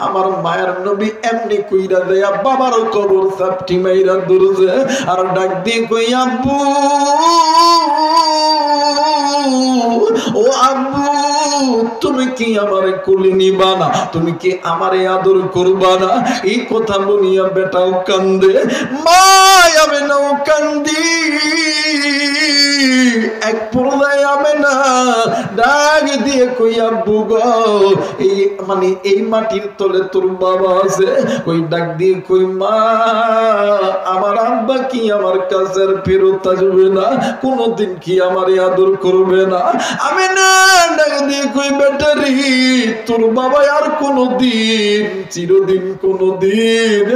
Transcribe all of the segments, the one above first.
আমার মায়ের নবী এমনি কইরা দেয়া বাবার কবর চাপটি মাইরা দূরছে আর ডাক দিয়ে কই আব্বু ও আব্বু তুমি কি আমারে কোলে নিবা না, তুমি কি আমারে আদর করবা না? এই কথা বলিয়া বেটাও কান্দে, মা আমি নাও কান্দি। এক পর্যায়ে আমি না ডাক দিয়ে কই আব্বু গো এই মানে এই মাটির তলে তোর বাবা আছে, ওই ডাক দিয়ে কই মা আমার আব্বা কি আমার কাছে ফেরত আসবে না, কোনদিন কি আমারে আদর করবে না? আমি না ডাক দিয়ে কই বেটারি তোর বাবা আর কোনদিন চিরদিন কোনদিন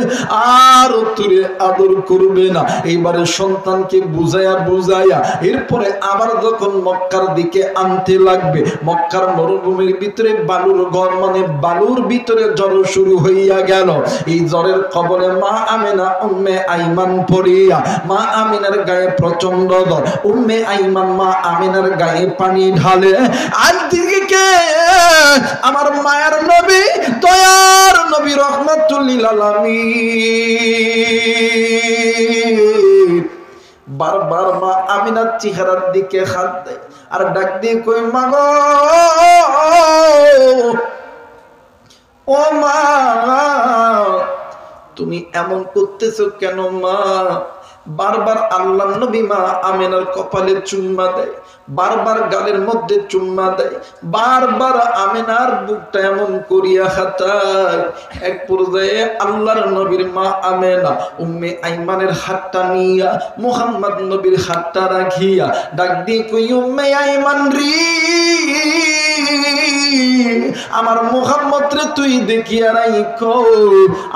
আর তোরে আদর করবে না। এইবারে সন্তানকে বুঝায়া বুঝায়া এরপরে আবার যখন মক্কার দিকে আনতে লাগবে, মক্কার মরুভূমির ভিতরে বালুর ঘর মানে বালুর ভিতরে জ্বর শুরু হইয়া গেল। এই জ্বরের কবলে মা আমেনা উম্মে আইমান পড়িয়া, মা আমিনার গায়ে প্রচন্ড জ্বর, উম্মে আইমান মা আমিনার গায়ে পানি ঢালে। আর দিকে আমার মায়ের নবী দয়ার নবী রহমাতুল লিল আলামিন বারবার মা আমিনার চেহারার দিকে হাত দেয় আর ডাক দিয়ে কই মা গো ও মা তুমি এমন করতেছো কেন মা? বারবার আল্লাহর নবী মা আমিনার কপালে চুম্মা দেয়, বারবার গালের মধ্যে চুম্মা দেয়, বারবার আমিনার বুকটা এমন করিয়া হাতায়। এক পর্যায়ে আল্লাহর নবীর মা আমিনা উম্মে আইমানের হাতটা নিয়া মুহাম্মদ নবীর হাতটা রাখিয়া ডাক দিয়ে কই উম্মে আইমান রে আমার মুহাম্মদ রে তুই দেখিয়া রাইখো,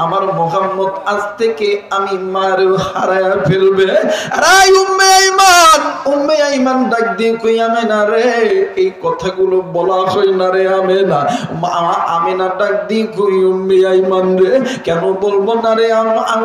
আমার মুহাম্মদ আজ থেকে আমি মার হারায়া ফেলবে। আরে উম্মে আইমান ডাক দিয়ে কই আমেনা রে এই কথাগুলো বলা হয় না রে আমেনা। আমেনা ডাক দিয়ে কই উম্মে আইমান রে কেন বলবো না রে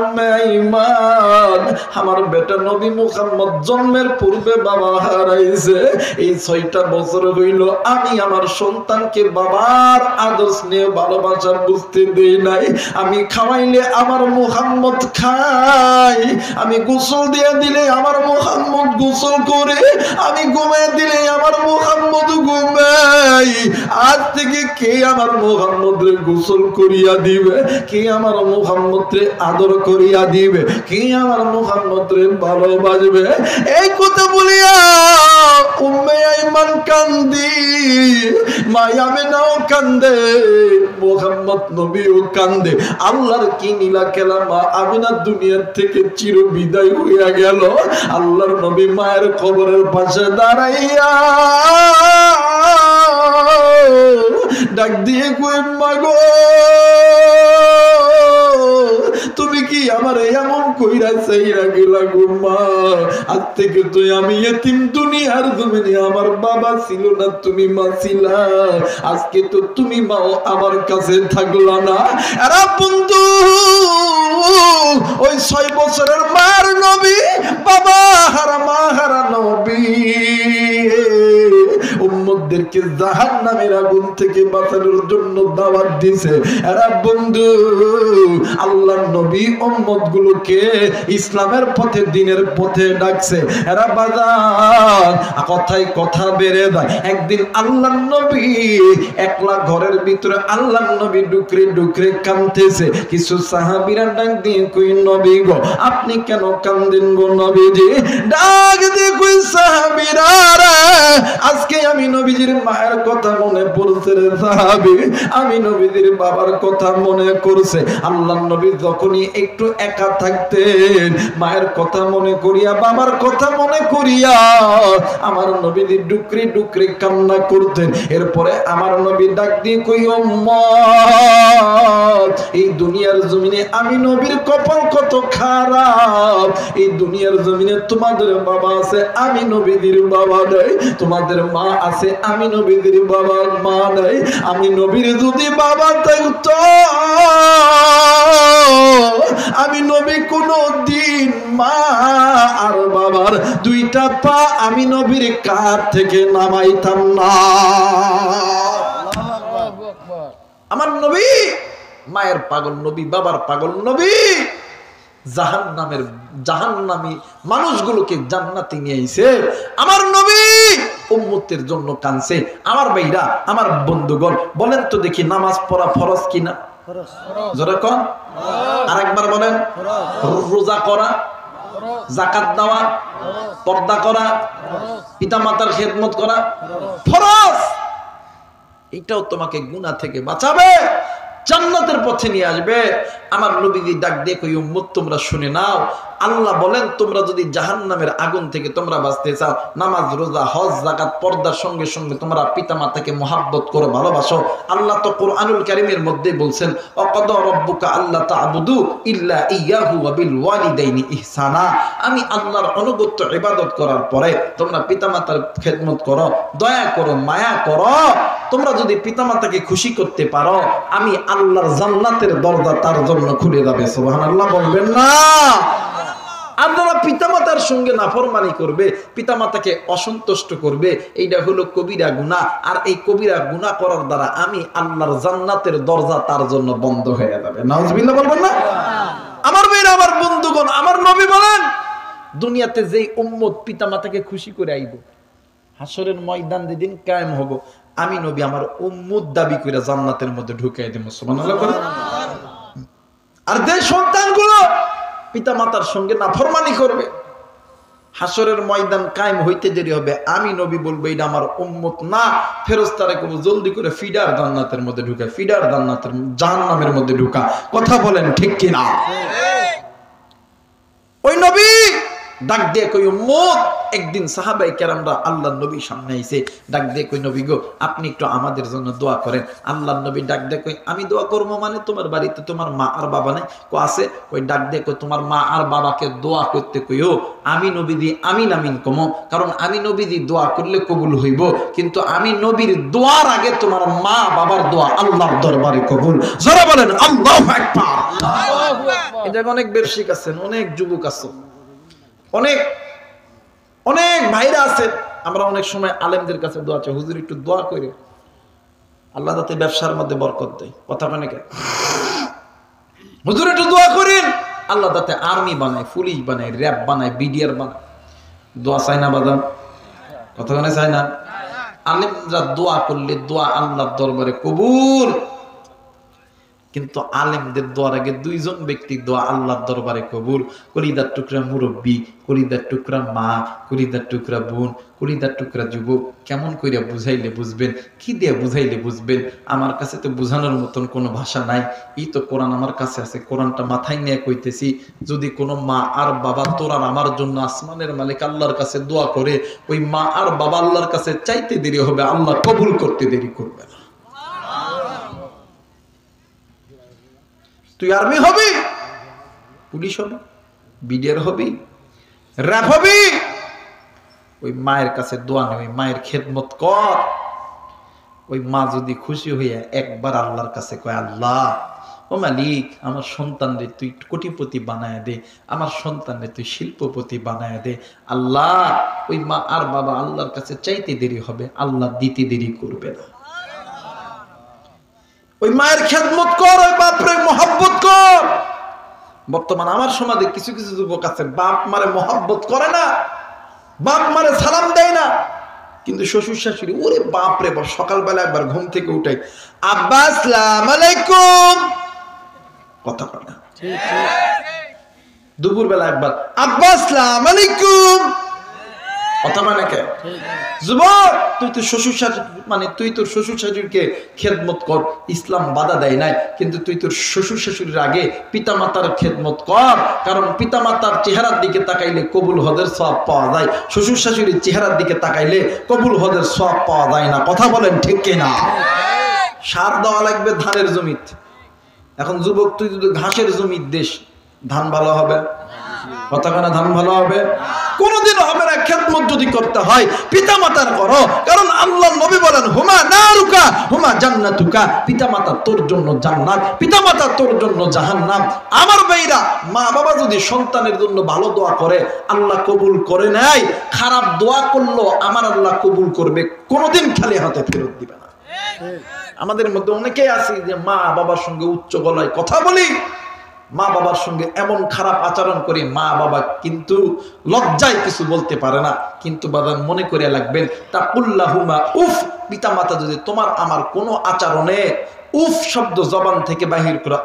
উম্মে আইমান, আমার বেটা নবী মুহাম্মদ জন্মের পূর্বে বাবা হারাইছে, এই 6টা বছর হইল আমি আমার সন্তানকে বাবার আদর স্নেহ ভালোবাসা বুঝতে দেই নাই। আমি খাওয়াইলে আমার মুহাম্মদ খায়, আমি গোসল দিয়ে দিলে আমার মুহাম্মদ গোসল করে, আমি ঘুমায় দিলে আমার মুহাম্মদ ঘুমায়। আজ থেকে কে আমার মুহাম্মদ রে গোসল করিয়া দিবে, কে আমার মুহাম্মদ রে আদর করিয়া দিবে, কে আমার মুহাম্মদ রে ভালোবাসবে? এই কথা বলিয়া উম্মে আইমান কান্দি, মা আমিনাও কান্দে, মুহাম্মদ নবীও কান্দে। আল্লাহর কি নীলা খেলা, মা আমিনা দুনিয়ার থেকে চির বিদায় হইয়া গেল। আল্লাহর নবী মায়ের কবরের পাশে দাঁড়াইয়া ডাক দিয়ে কই মা গো তুমি কি আমার এমন কইরা চাইরা গেলা গো মা? আজ থেকে তুই আমি এতিম দুনিয়ার জমিনে, আমার বাবা ছিল না তুমি মা ছিলা, আজকে তো তুমি মাও আমার কাছে থাকলা না। আরে বন্ধু ওই 6 বছরের মার নবী বাবা হারা মা হারা নবী উম্মতদেরকে জাহান্নামের আগুন থেকে বাঁচানোর জন্য দাওয়াত দিয়েছে। এরা বন্ধু আল্লাহর নবী উম্মতগুলোকে ইসলামের পথে দ্বীনের পথে ডাকছে। এরা বাজার কথায় কথা বেড়ে যায়। একদিন আল্লাহর নবী একলা ঘরের ভিতরে আল্লাহর নবী ডুকরে ডুকরে কাঁদতেছে। কিছু সাহাবীরা ডাক দিয়ে কই নবী গো আপনি কেন কাঁদেন গো নবীজি? ডাক দিয়ে কই সাহাবীরা আজকে আমি নবীজির মায়ের কথা মনে পড়ছে রে সাহাবী, আমি নবীজির বাবার কথা মনে করছে। আল্লাহর নবী যখনই একটু একা থাকতেন মায়ের কথা মনে করিয়া বাবার কথা মনে করিয়া আমার নবীজি ডুকরি ডুকরি কান্না করতেন। এরপরে আমার নবী ডাক দিয়ে কই উম্মত এই দুনিয়ার জমিনে আমি নবীর কপাল কত খারাপ, এই দুনিয়ার জমিনে তোমাদের বাবা আছে আমি নবীজির বাবা নাই, তোমাদের মা আছে আমি নবীজির বাবা মা নাই। আমি নবীর যদি বাবা থাকতো আমি নবী কোনো দিন মা আর বাবার 2টা পা আমি নবীর কাঁধ থেকে নামাইতাম না। আমার নবী মায়ের পাগল নবী, বাবার পাগল নবী জাহান্নামী মানুষগুলোকে জান্নাতে নিয়ে আইছে। আমার নবী উম্মতের জন্য কাঁদছে। আমার ভাইরা, আমার বন্ধুগণ, বলেন তো দেখি নামাজ পড়া ফরজ কিনা? জোরে কোন, আরেকবার বলেন। রোজা করা, যাকাত দেওয়া, পর্দা করা, পিতামাতার খেদমত করা ফরজ। এটাও তোমাকে গুনাহ থেকে বাঁচাবে, জান্নাতের পথে নিয়ে আসবে। আমার নবীজি ডাক দিয়ে কই, উম্মত তোমরা শুনে নাও, আল্লাহ বলেন তোমরা যদি জাহান্নামের আগুন থেকে তোমরা বাঁচতে চাও, নামাজ, রোজা, হজ, যাকাত, পর্দার সঙ্গে সঙ্গে তোমরা পিতামাতাকে মহব্বত করো, ভালোবাসো। আল্লাহ তো কোরআনুল কারীমের মধ্যে বলছেন, অকদ রব্বুকা আল্লা তা'বুদু ইল্লা ইয়াহু ওয়া বিল ওয়ালিদাইনি ইহসানা। আমি আল্লাহর অনুগত্য ইবাদত করার পরে তোমরা পিতামাতার খেদমত করো, দয়া করো, মায়া করো। তোমরা যদি পিতামাতাকে খুশি করতে পারো, আমি আল্লাহর জান্নাতের দরজা তার জন্য খুলে যাবে। সুবহানাল্লাহ বলবেন না? আপনারা পিতামাতার সঙ্গে নাফরমানি করবে, পিতামাতাকে অসন্তুষ্ট করবে, এইটা হলো কবিরা গুনাহ। আর এই কবিরা গুনাহ করার দ্বারা আমি আল্লাহর জান্নাতের দরজা তার জন্য বন্ধ হয়ে যাবে। নাউজুবিল্লাহ বলবেন না? আমার ভাইরা, আমার বন্ধুগণ, আমার নবী বলেন, দুনিয়াতে যেই উম্মত পিতামাতাকে খুশি করে আইব, হাসরের ময়দান যেদিন কায়েম হব, আমি নবী আমার উম্মত দাবি করে জান্নাতের মধ্যে ঢুকাই দেব। সুবহানাল্লাহ বলেন। আর যে সন্তানগুলো পিতামাতার সঙ্গে নাফরমানি করবে, হাসরের ময়দান কায়েম হইতে দেরি হবে, আমি নবী বলবো এটা আমার উম্মত না। ফেরেশতারা কবু জলদি করে ফিডার জান্নাতের মধ্যে ঢুকা, ফিডার জান্নাতের জাহান্নামের মধ্যে ঢুকা। কথা বলেন ঠিক কি না? ওই নবী ডাক দিয়ে কই, উম্মত, একদিন সাহাবায়ে কেরামরা আল্লাহর নবীর সামনে আইছে, ডাক দিয়ে কই, নবী গো, আপনি একটু আমাদের জন্য দোয়া করেন। আল্লাহর নবী ডাক দিয়ে কই, আমি দোয়া করবো মানে? তোমার বাড়িতে তোমার মা আর বাবা নাই? কো আছে। কই, ডাক দিয়ে কই, তোমার মা আর বাবাকে দোয়া করতে কইও, আমি নবীজি আমিন আমিন কমো, কারণ আমি নবীজি দোয়া করলে কবুল হইব, কিন্তু আমি নবীর দোয়ার আগে তোমার মা বাবার দোয়া আল্লাহর দরবারে কবুল। যারা বলেন আল্লাহু আকবার। এটা অনেক বেশি আছেন, অনেক যুবক আছেন, অনেক অনেক ভাইরা আছে। আমরা অনেক সময় আলেমদের কাছে দোয়া চাই, হুজুর একটু দোয়া করে আল্লাহ যাতে ব্যবসার মধ্যে বরকত দেয়। কথা মানে কে? হুজুর একটু দোয়া করেন আল্লাহ যাতে আর্মি বানায়, পুলিশ বানায়, র্যাব বানায়, বিডিআর বানায়। দোয়া চাই না বাদাম? কথা মানে চাই না? আলেমরা দোয়া করলে দোয়া আল্লাহর দরবারে কবুল, কিন্তু আলেমদের দোয়ার আগে দুইজন ব্যক্তির দোয়া আল্লাহর দরবারে কবুল। কলিদার টুকরা মুরব্বী, কলিদার টুকরা মা, কলিদার টুকরা বোন, কলিদার টুকরা যুবক। কেমন কইরা বুঝাইলে বুঝবেন? কি দিয়ে বুঝাইলে বুঝবেন? আমার কাছে তো বুঝানোর মতন কোনো ভাষা নাই। এই তো কোরআন আমার কাছে আছে, কোরআনটা মাথায় নিয়ে কইতেছি। যদি কোনো মা আর বাবা তোর আর আমার জন্য আসমানের মালিক আল্লাহর কাছে দোয়া করে, ওই মা আর বাবা আল্লাহর কাছে চাইতে দেরি হবে, আল্লাহ কবুল করতে দেরি করবে না। তুই আর্মি হবি, পুলিশ হবি, বিডিআর হবি, র্যাব হবি, ওই মায়ের কাছে দোয়া নেই, ওই মায়ের খেদমত কর। ওই মা যদি খুশি হইয়া একবার আল্লাহর কাছে কয়, আল্লাহ ও মালিক, আমার সন্তানদের তুই কোটিপতি বানায় দে, আমার সন্তানদের তুই শিল্পপতি বানায় দে। আল্লাহ, ওই মা আর বাবা আল্লাহর কাছে চাইতে দেরি হবে, আল্লাহ দিতে দেরি করবে না। ওই মায়ের খেদমত কর, ওই বাপরে মহব্বত কর। বর্তমান আমার সমাজে কিছু কিছু যুবক আছে, বাপ মারে মহব্বত করে না, বাপ মারে সালাম দেয় না, কিন্তু শ্বশুর শাশুড়ি, ওরে বাপরে বাপ, সকালবেলা একবার ঘুম থেকে উঠাই, আব্বা আসসালামু আলাইকুম, কথা কয় না। দুপুর বেলা একবার আব্বা আসসালামু আলাইকুম, কথা মানে কে? যুবক, তুই তো শ্বশুর শাশুড়ি, মানে তুই তোর শ্বশুর শাশুড়িকে খেদমত কর, ইসলাম বাধা দেয় নাই, কিন্তু তুই তোর শ্বশুর শাশুড়ির আগে পিতামাতার খেদমত কর, কারণ পিতামাতার চেহারার দিকে তাকাইলে কবুল হজের সওয়াব পাওয়া যায়, শ্বশুর শাশুড়ির চেহারার দিকে তাকাইলে কবুল হজের সওয়াব পাওয়া যায় না। কথা বলেন ঠিক কিনা? সার দেওয়া লাগবে ধানের জমিত। এখন যুবক, তুই যদি ঘাসের জমির দেশ, ধান ভালো হবে? কথা কেনা ধান ভালো হবে? কোনদিন হবে না। খেদমত যদি করতে হয় পিতামাতার করো, কারণ আল্লাহ নবী বলেন, হুমা নারুকা হুমা জান্নাতুকা, পিতামাতা তোর জন্য জান্নাত, পিতামাতা তোর জন্য জাহান্নাম। আমার ভাইরা, মা বাবা যদি সন্তানের জন্য ভালো দোয়া করে, আল্লাহ কবুল করে নেয়। খারাপ দোয়া করলো আমার আল্লাহ কবুল করবে, কোনদিন খালি হাতে ফেরত দিবে না। আমাদের মধ্যে অনেকেই আছে যে মা বাবার সঙ্গে উচ্চ গলায় কথা বলি, মা বাবার সঙ্গে এমন খারাপ আচরণ করি, মা বাবা কিন্তু লজ্জায় কিছু বলতে পারে না, কিন্তু বাদান মনে করে লাগবেন তাকুল্লাহুমা উফ, পিতা মাতা যদি তোমার আমার কোনো আচরণে উফ শব্দ জবান থেকে বাহির করে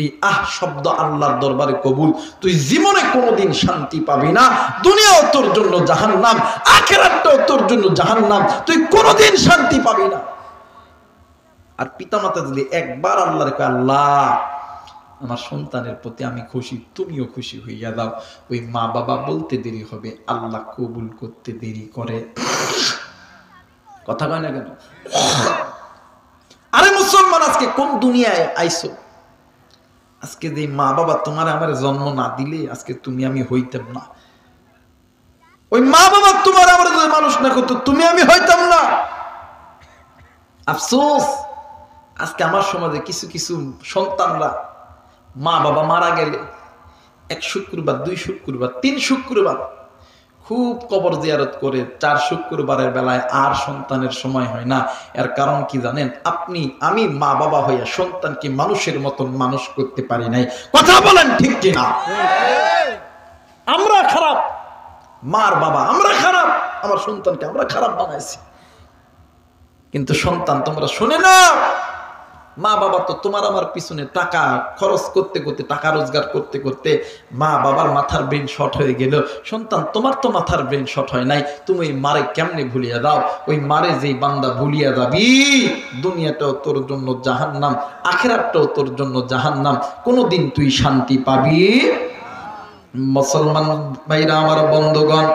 এই শব্দ আল্লাহর দরবারে কবুল, তুই জীবনে কোনোদিন শান্তি পাবি না, দুনিয়াও তোর জন্য জাহান্নাম, আখিরাতটাও তোর জন্য জাহান্নাম, তুই কোনোদিন শান্তি পাবি না। আর পিতামাতা যদি একবার আল্লাহর কয় আল্লাহ আমার সন্তানের প্রতি আমি খুশি, তুমিও খুশি হইয়া দাও, ওই মা বাবা বলতে দেরি হবে, আল্লাহ কবুল করতে দেরি করে। কথা কয় না কেন? আরে মুসলমান, আজকে কোন দুনিয়ায় আইছো? আজকে যে মা বাবা তোমার আমার জন্ম না দিলে আজকে তুমি আমি হইতাম না, ওই মা বাবা তোমার আমার যদি মানুষ না করতো তুমি আমি হইতাম না। আফসোস, আজকে আমার সমাজে কিছু কিছু সন্তানরা মা বাবা মারা গেলে 1 শুক্রবার 2 শুক্রবার 3 শুক্রবার খুব কবর জিয়ারত করে, 4 শুক্রবারের বেলায় আর সন্তানের সময় হয় না। এর কারণ কি জানেন? আপনি আমি মা বাবা হইয়া সন্তানকে মানুষের মতন মানুষ করতে পারি নাই। কথা বলেন ঠিক কিনা? আমরা খারাপ, মার বাবা আমরা খারাপ, আমার সন্তানকে আমরা খারাপ বানাইছি। কিন্তু সন্তান তোমরা শুনে না, মা বাবা তো তোমার আমার পিছনে টাকা খরচ করতে করতে, টাকা রোজগার করতে করতে মা বাবার মাথার ব্রেন শর্ট হয়ে গেল। সন্তান তোমার তো মাথার ব্রেন শর্ট হয় নাই, তুমি ওই মারে কেমনে ভুলিয়া দাও? ওই মারে যেই বান্দা ভুলিয়া যাবি, দুনিয়াটাও তোর জন্য জাহান্নাম, আখিরাতটাও তোর জন্য জাহান্নাম, কোনোদিন তুই শান্তি পাবি? মুসলমান ভাইরা আমার, বন্ধুগণ,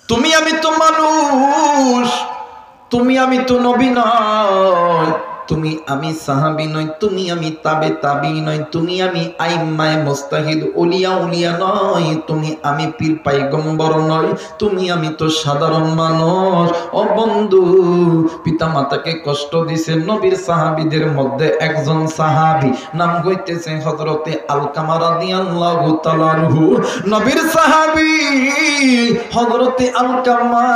তুমি আমি তো মানুষ, তুমি আমি তো নবী নয়, তুমি আমি সাহাবী নই, তুমি আমি তাবে তাবি নই, তুমি আমি আইম্মায়ে মুস্তাহিদ ওলিয়া উলিয়া নয়, তুমি আমি পীর পয়গম্বর নই, তুমি আমি তো সাধারণ মানুষ। ও বন্ধু, পিতা মাতাকে কষ্ট দিছে নবীর সাহাবীদের মধ্যে একজন সাহাবী, নাম হইতেছে হযরতে আলকামা রাদিয়াল্লাহু তাআলা আনহু। নবীর সাহাবী হযরতে আলকামা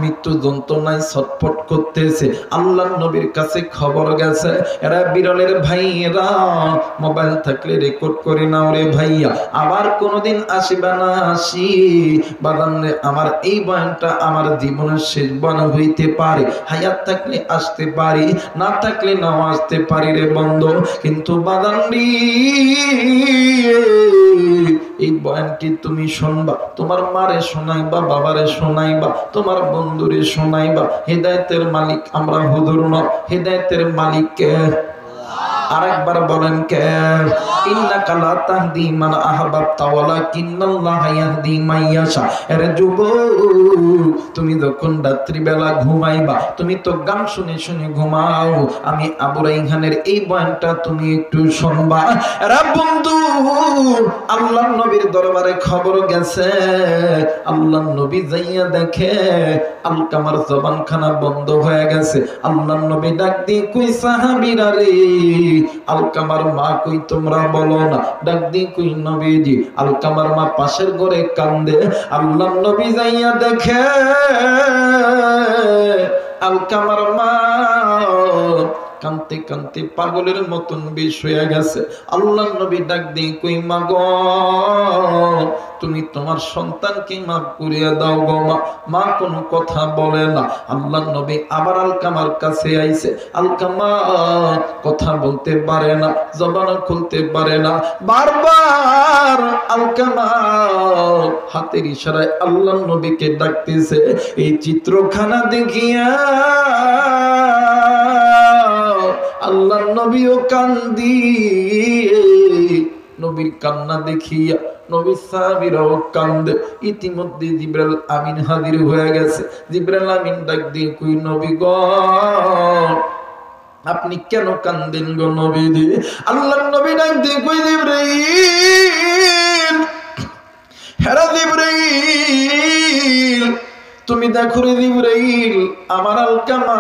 মৃত্যু যন্ত্রণায় ছটফট করতেছে। আল্লাহ নবীর কাছে খবর গেছে, এরা বিরলের ভাইরা, মোবাইল থাকলে রেকর্ড করে নাও রে ভাইয়া, আবার কোনোদিন আসিবা না আসি বাদান রে, আমার এই বয়ানটা আমার জীবনের শেষ বয়ান হইতে পারে, হায়াত থাকলে আসতে পারি, না থাকলে নাও আসতে পারি রে বন্ধু, কিন্তু বাদান রে এই বয়ানটি তুমি শুনবা, তোমার মারে শোনাইবা, বাবারে শোনাইবা, তোমার বন্ধুরে শোনাইবা। হেদায়েতের মালিক আমরা হুজুর নয়, হেদায়েতের মালিক কে? আরেকবার বলেন কে? ইন্নাকা লা তাহদি মান আহবাবতা ওয়ালাকিন্নাল্লাহা ইয়াহদি মান ইয়াশা। আরে যুবক, তুমি যখন রাত্রি বেলা ঘুমাইবা, তুমি তো গান শুনে শুনে ঘুমাও, আমি আবু রাইহানের এই বয়ানটা তুমি একটু শুনবা। আরে বন্ধু, আল্লাহর নবীর দরবারে খবর গেছে, আল্লাহর নবী যাইয়া দেখে আলকামার জবানখানা বন্ধ হয়ে গেছে। আল্লাহর নবী ডাক দিয়ে কই সাহাবীরা রে, আলকামার মা কই তোমরা বলো না? ডাক দিয়ে কই নবীজি, আলকামার মা পাশের ঘরে কান্দে। আল্লাহর নবী যাইয়া দেখে আলকামার মা কানতে কানতে পাগলের মতন বিষ হয়ে গেছে। আল্লাহর নবী ডাক দিয়ে কই মা গো, তুমি তোমার সন্তানকে মাফ করিয়া দাও গো মা। মা কোনো কথা বলে না। আল্লাহর নবী আবার আলকামার কাছে আইছে। আলকামা কথা বলতে পারে না, জবান খুলতে পারে না, বারবার আলকামা হাতের ইশারায় আল্লাহর নবীকে ডাকতেছে। এই চিত্রখানা দেখিয়া আল্লাহর নবীও কান্দি, নবীর কান্না দেখিয়া নবীর সাহাবীরাও কান্দে। ইতিমধ্যে জিবরাইল আমিন হাজির হয়ে গেছে। জিবরাইল আমিন ডাক দিয়ে কই নবী গো, আপনি কেন কান্দেন গো নবীজি? আল্লাহর নবী ডাক দিয়ে কই জিবরাইল, হেরা জিবরাইল, তুমি দেখো রে জিবরাইল, আমার আলকামা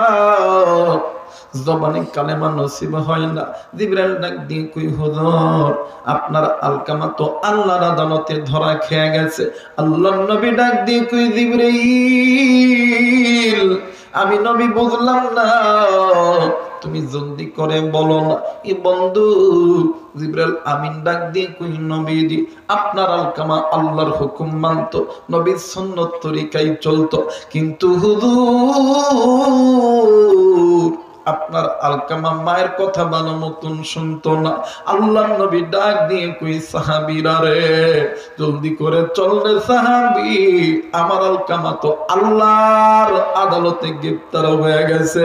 জবানে কালেমা নসিব হয় না। জিবরাইল ডাক দিয়ে কই হুজুর, আপনার আলকামা তো আল্লাহর আদালতে ধরা খেয়ে গেছে। আল্লাহর নবী ডাক দিয়ে কই জিবরাইল, আমি নবী বুঝলাম না, তুমি জলদি করে বলো না। এ বন্ধু জিবরাইল আমিন ডাক দিয়ে কই, নবীজি আপনার আলকামা আল্লাহর হুকুম মানতো, নবীর সুন্নত তরিকায় চলতো, কিন্তু হুজুর আপনার আলকামা মায়ের কথা ভালো মতন শুনতো না। আল্লাহর নবী ডাক দিয়ে কই, সাহাবীরা রে জলদি করে চল রে সাহাবী, আমার আলকামা তো আল্লাহর আদালতে গ্রেফতার হয়ে গেছে।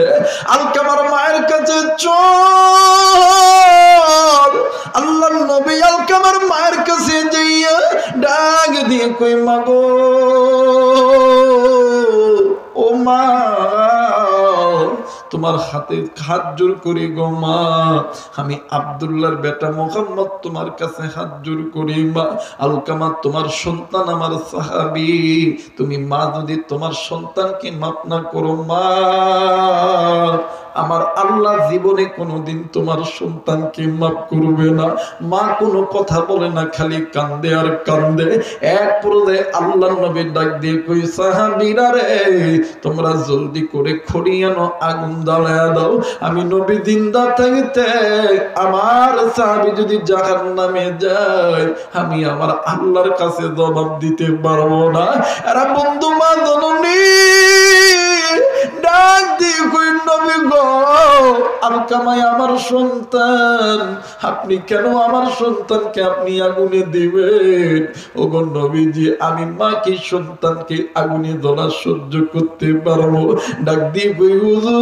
আলকামার মায়ের কাছে চল। আল্লাহর নবী আলকামার মায়ের কাছে যাইয়া ডাক দিয়ে কই, মাগো ও মা, তোমার হাতে হাত জোর করি গো মা, আমি আব্দুল্লাহর বেটা মুহাম্মদ তোমার কাছে হাত জোর করি মা। আলকামা তোমার সন্তান, আমার সাহাবী, তুমি মা যদি তোমার সন্তানকে মাফ না করো মা, আমার আল্লাহ জীবনে কোনোদিন তোমার সন্তানকে মাফ করবে না। মা কোনো কথা বলে না, খালি কান্দে আর কান্দে। এক পর্যায়ে আল্লাহর নবী ডাক দিয়ে কই, সাহাবীরা রে তোমরা জলদি করে খড়ি আনো, আগুন জ্বালায়া দাও। আমি নবী জিন্দা থাকতে আমার সাহাবী যদি জাহান্নামে যায়, আমি আমার আল্লাহর কাছে জবাব দিতে পারবো না। এরা বন্ধু মা জননী ডাক দিয়ে কই, নবী গো আলকামাই আমার সন্তান, আপনি কেন আমার সন্তানকে আপনি আগুনে দিবেন? ওগো নবীজি আমি মা কি সন্তানকে আগুনে জ্বলা সহ্য করতে পারবো? ডাক দিয়ে কই, হুজুর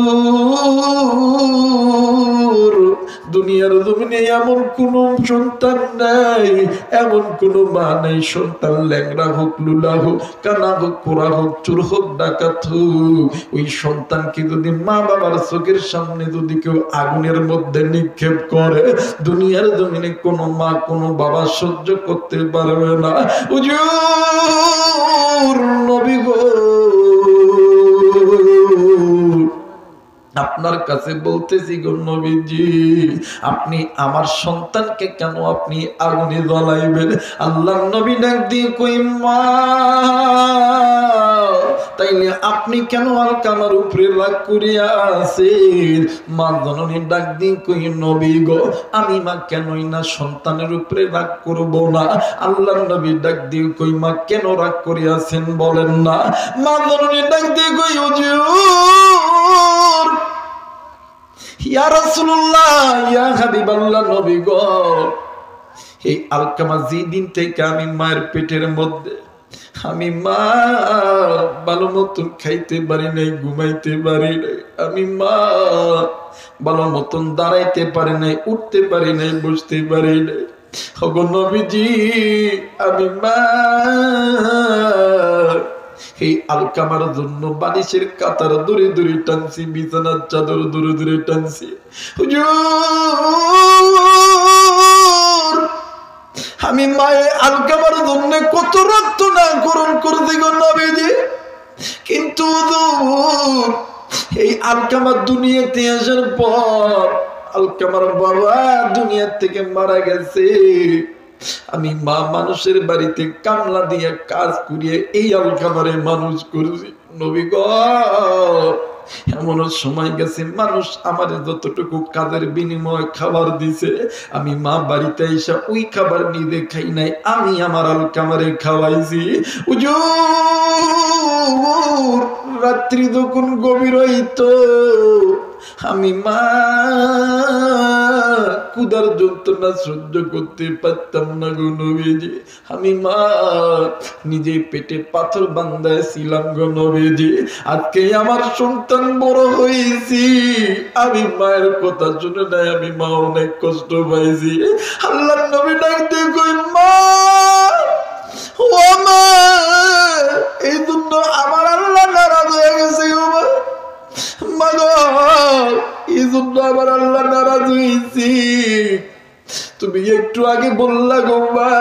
দুনিয়ার জমিনে এমন কোন সন্তান নাই, এমন কোন মা নেই, সন্তান ল্যাংড়া হোক, লুলা হোক, কানা হোক, পোড়া হোক, চোর হোক, ডাকাত হোক, ওই সন্তানকে যদি মা বাবার চোখের সামনে যদি কেউ আগুনের মধ্যে নিক্ষেপ করে, দুনিয়ার জমিনে কোনো মা কোনো বাবা সহ্য করতে পারবে না। হুজুর নবী গো আপনার কাছে বলতেছি গো নবীজি, আপনি আমার সন্তানকে কেন আপনি আগুনে জ্বালাইবেন? আল্লাহর নবী ডাক দিয়ে কই, মা তাইলে আপনি কেন আলকামার উপরে রাগ করিয়া আছেন? মা জননী ডাক দিয়ে কই, নবী গো আমি মা কেনই না সন্তানের উপরে রাগ করব না। আল্লাহর নবী ডাক দিয়ে কই, মা কেন রাগ করিয়াছেন বলেন না? মা জননী ডাক দিয়ে কই, হুজুর ইয়া রাসূলুল্লাহ, ইয়া হাবিবাল্লাহ, নবী গো এই আলকামা যেদিন থেকে আমি মায়ের পেটের মধ্যে, আমি মা ভালো মতন খাইতে পারি নাই, ঘুমাইতে পারি নাই, আমি মা ভালো মতন দাঁড়াইতে পারি নাই, উঠতে পারি নাই, বসতে পারি নাই। ওগো নবীজি আমি মা এই আলকামার জন্য বালিশের কাতার দূরে দূরে টানছি, বিছানার চাদর দূরে দূরে টানছি। হুজুর আমি মায়ের আলকামার জন্য কত রক্ত না করণ করতে গো নবীজি, কিন্তু হুজুর এই আলকামার দুনিয়াতে আসার পর আলকামার বাবা দুনিয়া থেকে মারা গেছে, আমি মা মানুষের বাড়িতে কামলা দিয়ে কাজ করিয়ে এই আলকামারে মানুষ করছি। নবী গো এমন সময় গেছে মানুষ আমার যতটুকু কাজের বিনিময়ে খাবার দিছে, আমি মা বাড়িতে এসে ওই খাবার নিজে খাই নাই, আমি আমার আলকামারে খাওয়াইছি। হুজুর রাত্রি যখন গভীর হইতো আমি মা ক্ষুধার যন্ত্রণা সহ্য করতে পারতাম না গো নবীজি, আমি মা নিজে পেটে পাথর বান্ধায় ছিলাম গো নবীজি। আজকে আমার সন্তান বড় হয়েছি, আমি মায়ের কথা শুনে নাই, আমি মা অনেক কষ্ট পাইছি। আল্লাহর নবী ডাক দিয়ে কই, মা ও মা এই জন্য আমার আল্লাহ নারাজ হয়ে গেছে গো মা, মা গো এই জন্য আমার আল্লাহ নারাজ হয়েছি। তুমি একটু আগে বললা গো মা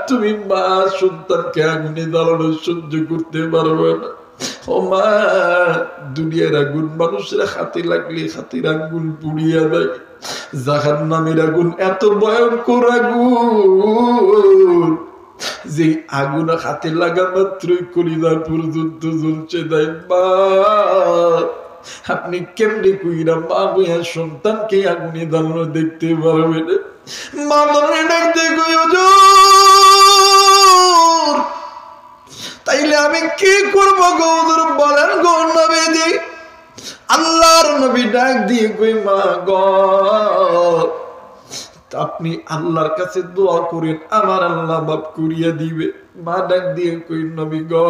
তুমি মা সন্তানকে আগুনে জ্বালানো সহ্য করতে পারবে না। ও মা দুনিয়ার আগুন মানুষের হাতে লাগলে হাতের আগুন পুড়িয়া দেয়, জাহান্নামের আগুন এত ভয়ঙ্কর আগুন যে আগুন হাতে লাগা মাত্রই কলিজা পর্যন্ত জ্বলছে দেয়। মা আপনি কেমনি কইরা মা হইয়া সন্তানকে আগুনে জ্বালানো দেখতে পারবেন? মা ধরে ডাকতে কই হুজুর, তাইলে আমি কি করব গো হুজুর বলেন গো নবীজি। আল্লাহর নবী ডাক দিয়ে কই মা গো, আপনি আল্লাহর কাছে দোয়া করেন, আমার আল্লাহ মাফ করিয়া দিবে। মা ডাক দিয়ে কই নবী গো,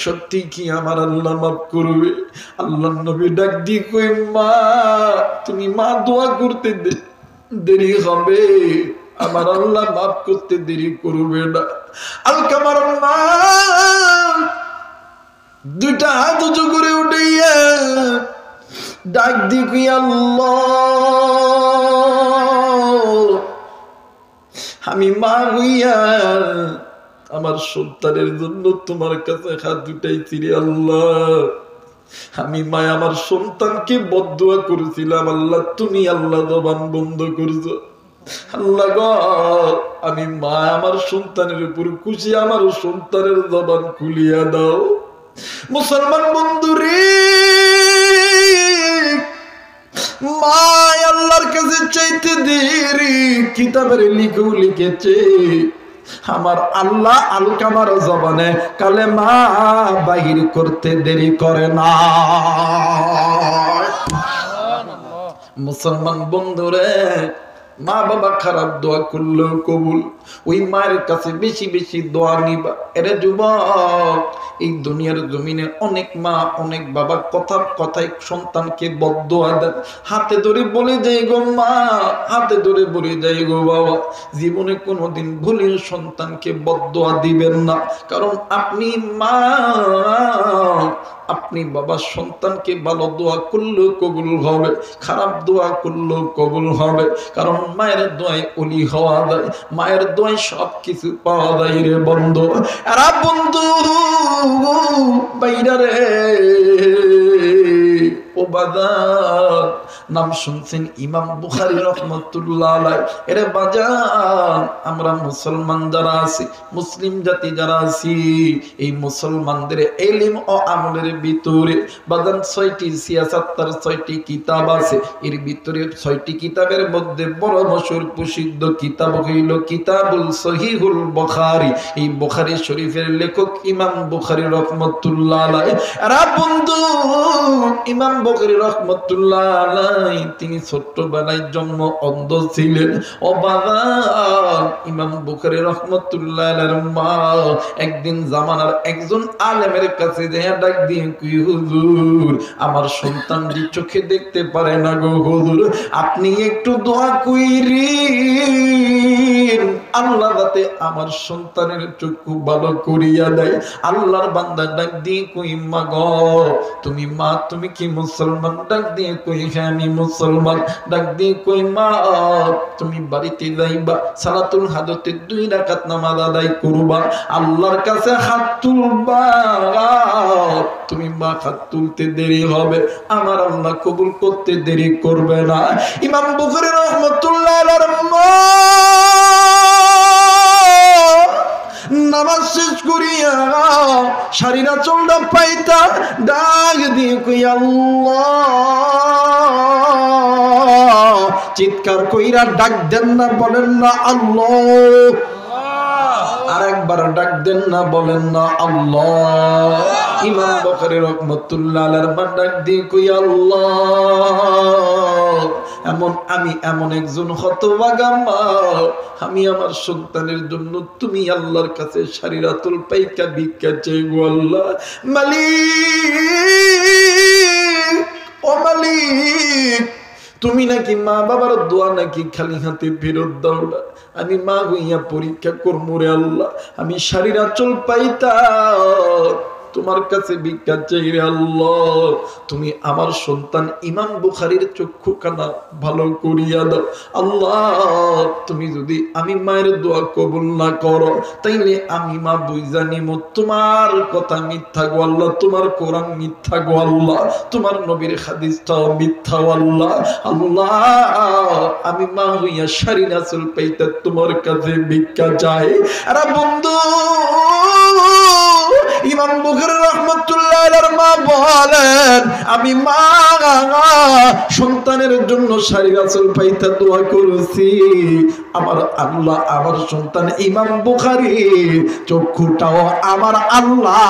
সত্যি কি আমার আল্লাহ মাফ করবে? আল্লাহর নবী ডাক দিয়ে কই মা, তুমি মা দোয়া করতে দেরি হবে, আমার আল্লাহ মাফ করতে দেরি করবে না। আলকামার মা দুইটা হাত উঁচু করে উঠাইয়া ডাক দিয়ে কই আল্লাহ, আমি মা হইয়া আমার সন্তানের জন্য তোমার কাছে হাত উঠাইছি রে আল্লাহ। আমি মা আমার সন্তানকে বদদুয়া করেছিলাম, আল্লাহ তুমি আল্লাহ জবান বন্ধ করছো। আল্লাহ গো, আমি মা আমার সন্তানের উপর খুশি, আমার সন্তানের জবান খুলিয়া দাও। মুসলমান বন্ধু রে, মা আল্লাহর কাছে চাইতে দেরি, কিতাবের লিখেও লিখেছে আমার আল্লাহ আলকামার জবানে কালেমা বাহির করতে দেরি করে না। মুসলমান বন্ধুরে, মা বাবা খারাপ দোয়া করলেও কবুল, ওই মায়ের কাছে বেশি বেশি দোয়া নিবা। এরে যুবক, এই দুনিয়ার জমিনে অনেক মা অনেক বাবা কথায় সন্তানকে বদদোয়া দেন। হাতে ধরে বলে যাই গো মা, হাতে ধরে বলে যাই গো বাবা, জীবনে কোনোদিন ভুলেও সন্তানকে বদদোয়া দিবেন না। কারণ আপনি মা, আপনি বাবা সন্তানকে ভালো দোয়া করলেও কবুল হবে, খারাপ দোয়া করলেও কবুল হবে। কারণ মায়ের দোয়ায় ওলি হওয়া যায়, মায়ের দোয়ায় সব কিছু পাওয়া যায় রে বন্ধু। এরা বন্ধু বাইরা রে ও বাজার, নাম শুনছেন ইমাম বুখারী রাহমাতুল্লাহ আলাইহি। এরে বাজার, আমরা মুসলমান যারা আছি, মুসলিম জাতি যারা আছি, এই মুসলমানদের ইলম ও আমলের ভিতরে বাজার 6টি সিয়াসাত্তার 6টি কিতাব আছে। এর ভিতরে 6টি কিতাবের মধ্যে বড় মশহুর প্রসিদ্ধ কিতাব হইল কিতাবুল সহিহুল বুখারী। এই বুখারী শরীফের লেখক ইমাম বুখারী রাহমাতুল্লাহ আলাইহি। এরা বন্ধু, ইমাম বুখারী রাহমাতুল্লাহ আলাইহি তিনি ছোট্টবেলায় জন্ম অন্ধ ছিলেন। ও বাবা, ইমাম বুখারী রাহমাতুল্লাহ আলাইহির মা একদিন জামানার একজন আলেমের কাছে যায় ডাক দিয়ে কই হুজুর, আমার সন্তান যে চোখে দেখতে পারে না গো হুজুর, আপনি একটু দোয়া কইরেন আল্লাহ যাতে আমার সন্তানের চক্ষু ভালো করিয়া দেয়। আল্লাহর বান্দা ডাক দিয়ে কই মা গো, তুমি মা, তুমি কি মুসলমান? ডাক দিয়ে কই হ্যাঁ আমি মুসলমান। ডাক দিয়ে কই মা, তুমি বাড়িতে যাইবা, সালাতুল হাজতে 2 রাকাত নামাজ আদায় করবা, আল্লাহর কাছে হাত তুলবা। তুমি মা হাত তুলতে দেরি হবে, আমার আল্লাহ কবুল করতে দেরি করবে না। ইমাম বুখারী রাহমাতুল্লাহ আলাইহির মা নামাজ শেষ করিয়া শাড়িরা চলটা পাইতা ডাক দিয়ে কই আল্লাহ, চিৎকার কইরা ডাক দেন না, বলেন না আল্লাহ। আরেকবার ডাক দেন না, বলেন না আল্লাহ। ইমাম বুখারী রাহমাতুল্লাহ আলাইহির মা ডাক দিয়ে কই আল্লাহ, আমি এমন একজন হতভাগা মা, আমি আমার সন্তানের জন্য তুমি আল্লাহর কাছে শারীরাতুল পাইকা ভিক্ষা চাই গো আল্লাহ। মালিক, ও মালিক, তুমি নাকি মা বাবার দোয়া নাকি খালি হাতে ফেরত দাও না। আমি মা হইয়া পরীক্ষা করবো রে আল্লাহ, আমি শারীরাচল পাইতা তোমার কাছে ভিক্ষা চাই রে আল্লাহ। তুমি আমার সন্তান ইমাম বুখারীর চক্ষু কানা ভালো করিয়া দাও আল্লাহ। তুমি যদি আমি মায়ের দোয়া কবুল না করো, তাইলে আমি মা বুঝা নিব তোমার কথা মিথ্যা গো আল্লাহ, তোমার কোরআন মিথ্যা গো আল্লাহ, তোমার নবীর হাদিসটাও মিথ্যা আল্লাহ। আল্লাহ, আমি মা হইয়া শারীরাচল পাইতে তোমার কাছে ভিক্ষা চাই। আরে বন্ধু, ইমাম বুখারী রাহমাতুল্লাহ আলাইহির মা বলেন, আমি মা সন্তানের জন্য শাড়ি রাসূল পাইতা দোয়া করেছি, আমার আল্লাহ আমার সন্তান ইমাম বুখারী চক্ষুটাও আমার আল্লাহ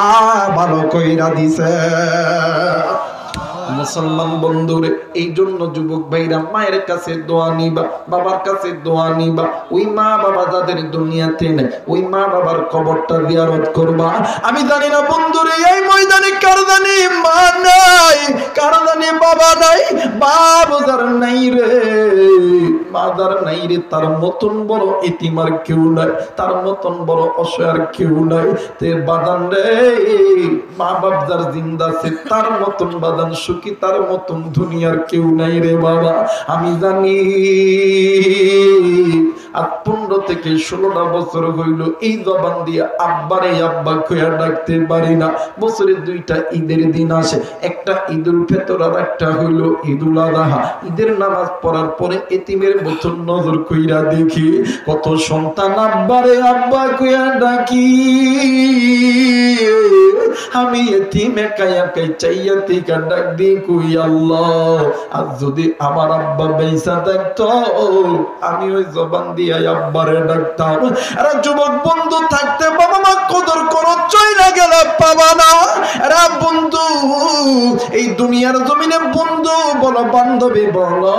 ভালো কইরা দিছে। মুসলমান বন্ধুরে, এই জন্য যুবক ভাইরা মায়ের কাছে দোয়া নিবা, বাবার কাছে দোয়া নিবা। ওই মা বাবা যাদের দুনিয়াতে নেই, ওই মা বাবার কবরটা জিয়ারত করবা। আমি জানি না বন্ধুরে, এই ময়দানে কার জানি মা নাই, কার জানি বাবা নাই, বাবা যার নাই রে, মা যার নাই রে, তার মতন বড় এতিম আর কেউ নাই, তার মতন বড় অসহায় কেউ নাই। তে বাদান রে, মা বাপ যার জিন্দা আছে তার মতন বাদান সুখী, তার মতন দুনিয়ার কেউ নাই রে বাবা। আমি জানি আর 15 থেকে 16টা বছর হইল এই জবান দিয়ে আব্বারে আব্বা কইয়া ডাকতে পারি না। বছরে 2টা ঈদের দিন আসে, একটা ঈদুল ফিতর আর একটা হইল ঈদুল আযহা। ঈদের নামাজ পড়ার পরে এতিমের মতন নজর কইরা দেখি কত সন্তান আব্বারে আব্বা কইয়া ডাকি। আমি এতিম একাই একাই চাইয়া থেকে ডাক দি কই আল্লাহ, আর যদি আমার আব্বা বেঁচে থাকতো আমি ওই জবান দিয়ে আব্বারে ডাকতাম। আরে যুবক বন্ধু থাকতে বাবা মা কদর করো, চইলা গেলে পাবা না। আরে বন্ধু, এই দুনিয়ার জমিনে বন্ধু বলো বান্ধবী বলো,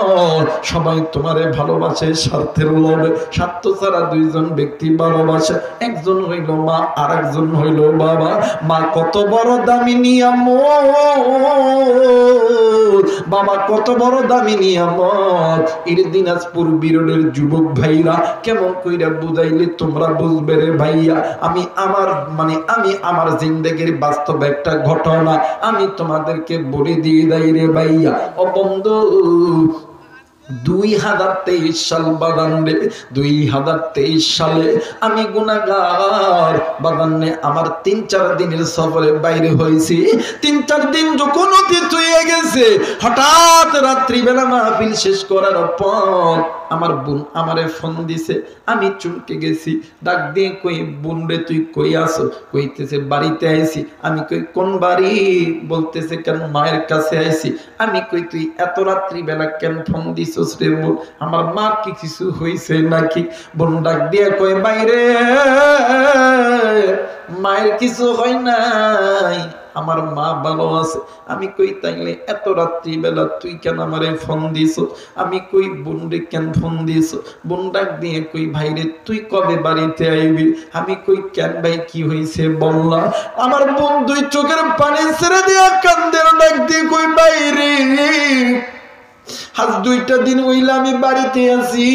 সবাই তোমারে ভালোবাসে স্বার্থের লোভে। স্বার্থ ছাড়া 2জন ব্যক্তি ভালোবাসে, একজন হইল মা আর একজন হইল বাবা। মা কত বড় দামি নিয়ামত, বাবা কত বড় দামি নিয়ামত। এর দিনাজপুর বিরোধের যুবক ভাইরা কেমন কইরা বুঝাইলে তোমরা বুঝবে রে ভাইয়া। আমি আমার জিন্দেগির বাস্তব একটা ঘটনা আমি তোমাদেরকে বলে দিয়ে দেই রে ভাইয়া। ও বন্ধু, 2023 সাল বাগানে, 2023 সালে আমি গুনাহগার বাগানে আমার 3-4 দিনের সফরে বাইরে হয়েছি। 3-4 দিন যখন অতীত হয়ে গেছে, হঠাৎ রাত্রিবেলা মাহফিল শেষ করার পর আমার বোন আমারে ফোন দিছে। আমি চমকে গেছি, ডাক দিয়ে কই বোন রে তুই কই আসো? কইতেছে বাড়িতে আইছি। আমি কই কোন বাড়ি? বলতেছে কেন মায়ের কাছে আইছি। আমি কই তুই এত রাত্রিবেলা কেন ফোন দিছস রে বোন? আমার মা কি কিছু হইছে নাকি? বোন ডাক দিয়ে কই বাইরে মায়ের কিছু হয় নাই, আমার মা ভালো আছে। আমি কই তাইলে এত রাত্রি বেলা তুই কেন আমারে ফোন দিছো? আমি কই বোন রে কেন ফোন দিছো? বোন ডাক দিয়ে কই ভাই রে তুই কবে বাড়িতে আইবি? আমি কই কেন ভাই কি হইছে বললা? আমার বোন 2 চোখের পানি ছেড়ে দিয়া কান্দে, ডাক দিয়ে কই ভাই রে আজ 2টা দিন হইল আমি বাড়িতে আছি,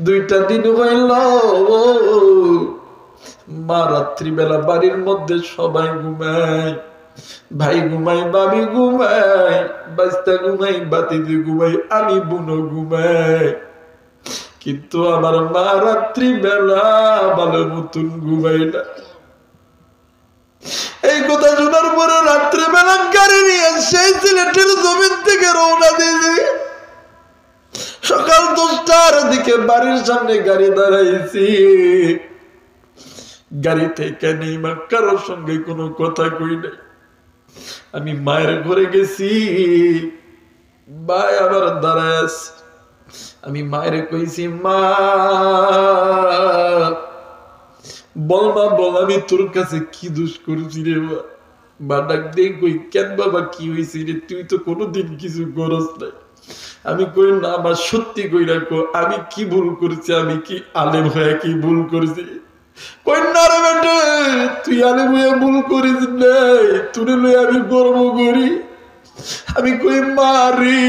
2টা দিন হইল মা রাত্রিবেলা বাড়ির মধ্যে সবাই ঘুমায়, ভাই ঘুমাই, ভাবি ঘুমাই, বাচ্চা ঘুমাই, বাতিজি ঘুমাই, আমি বোনও ঘুমাই, কিন্তু আমার মা রাত্রিবেলা ভালো মতন ঘুমাই না। এই কথা শোনার পরে রাত্রিবেলা গাড়ি নিয়ে সেই সিলেটের জমিন থেকে রওনা দিয়েছি। সকাল 10টার দিকে বাড়ির সামনে গাড়ি দাঁড়াইছি। গাড়ি থেকে নেইমা কারোর সঙ্গে কোনো কথা কই নাই। আমি মায়ের ঘরে গেছি, ভাই আবার দাঁড়ায় আছে। আমি মায়ের কইছি মা বল মা বল, আমি তোর কাছে কি দোষ করছি রে? মা ডাক দিয়ে কই কেন বাবা কি হয়েছে রে? তুই তো কোনোদিন কিছু করস নাই। আমি কই না মা সত্যি কই রাখো, আমি কি ভুল করছি? আমি কি আলেম হয়ে কি ভুল করছি? কই না রে বেটা, তুই আলেম হয়ে ভুল করিস নাই, তোরে লই আমি গর্ব করি। আমি কই মা রে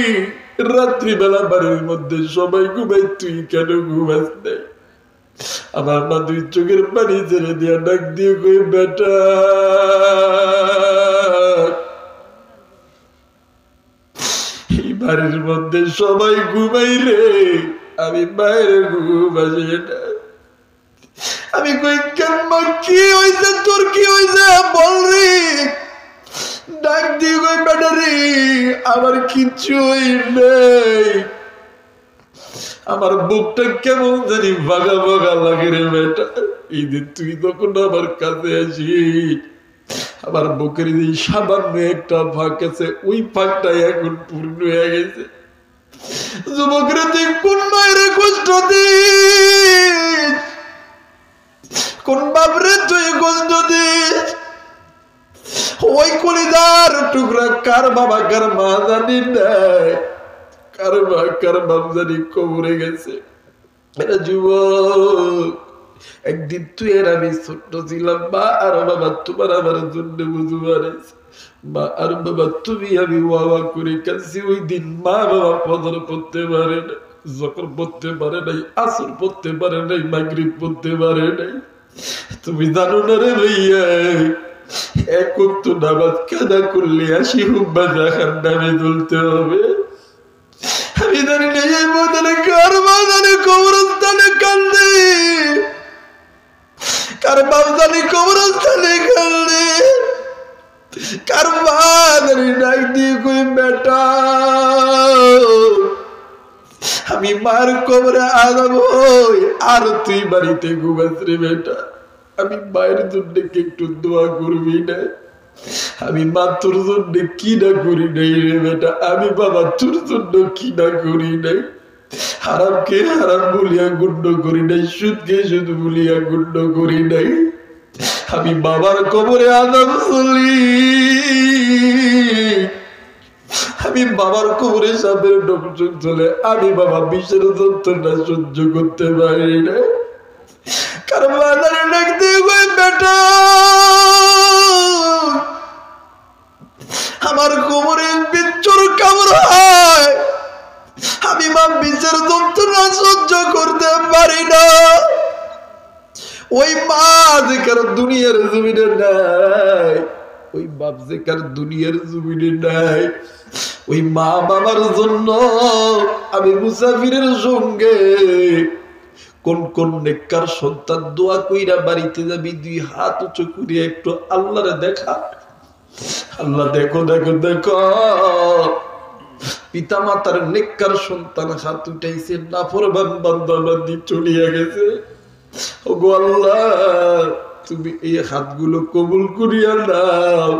রাত্রিবেলা বাড়ির মধ্যে সবাই ঘুমাই, তুই কেন ঘুমাস নাই? আমার মা 2 চোখের পানি ছেড়ে দিয়া ডাক দিয়ে কই বেটা এই বাড়ির মধ্যে সবাই ঘুমাই রে, আমি বাইরে ঘুম আসি না। আমি কই কেন মা কি হয়েছে তোর? কি হয়েছে বল রে? ডাক দিয়ে কই বেটা রে আমার কিচ্ছু হই নাই, আমার বুকটা কেমন জানি ভাগা ভাগা লাগে রে বেটা। এই যে তুই তখন আমার কাছে আসিস, আমার বুকের যে সামান্য একটা ফাঁক আছে, ওই ফাঁকটাই এখন পূর্ণ হয়ে গেছে। যুবকরে তুই কোন মায়ের কষ্ট দিস, কোন বাপরে তুই কষ্ট দিস, ওই কলিদার টুকরা কার বাবা কার মা জানি নাই, কার মা কার বাপ জানি কবরে গেছে। এরা যুবক, একদিন তুই এর আমি ছোট্ট ছিলাম, মা আর বাবা তোমার আমার জন্য বুঝু মারেছে, মা আর বাবা তুমি আমি ওয়া করে কাছে। ওই দিন মা বাবা ফজর পড়তে পারে না, যখন পড়তে পারে নাই, আসর পড়তে পারে নাই, মাগরিব পড়তে পারে নাই। তুমি জানো না রে ভাইয়া, এক ওয়াক্ত নামাজ কাদা করলে ৮০ হুম্মা জাহান নামে তুলতে হবে। আমি জানি না এই ময়দানে কার ময়দানে কবরস্থানে কান্দে, কার বাপ জানি কবরস্থানে কান্দে, কার মা জানি ডাক দিয়ে কই বেটা আমি মার কবরে আজাব হই, আর তুই বাড়িতে ঘুমাস রে বেটা। আমি মায়ের জন্য একটু দোয়া করবি না? আমি মা তোর জন্য কি না করি নাই রে বেটা, আমি বাবা তোর জন্য কি না করি নাই। হারামকে হারাম বলিয়া গুণ্য করি নাই, সুদকে সুদ বলিয়া গুণ্য করি নাই। আমি বাবার কবরে আজাব চলি, আমি বাবার কবরে সাপের ডকচক চলে, আমি বাবা বিষের যন্ত্রণা সহ্য করতে পারি না। কারণ বাজারে ডাক দিয়ে বেটা আমার কোমরে বিচ্ছুর কামড় হয়, আমি মা বিষের যন্ত্রণা সহ্য করতে পারি না। ওই মা যে কারো দুনিয়ার জমিনে নাই, ওই বাপ যে কার দুনিয়ার জমিনে নাই, ওই মা বাবার জন্য আমি মুসাফিরের সঙ্গে কোন কোন নেককার সন্তান দোয়া কইরা বাড়িতে যাবি, 2 হাত উঁচু করিয়া একটু আল্লাহরে দেখা। আল্লাহ দেখো দেখো দেখো, পিতা মাতার নেককার সন্তান হাত উঠাইছে, নাফরমান বান্দা বান্দি চলিয়া গেছে। ওগো আল্লাহ, তুমি এই হাতগুলো কবুল করিয়া নাও।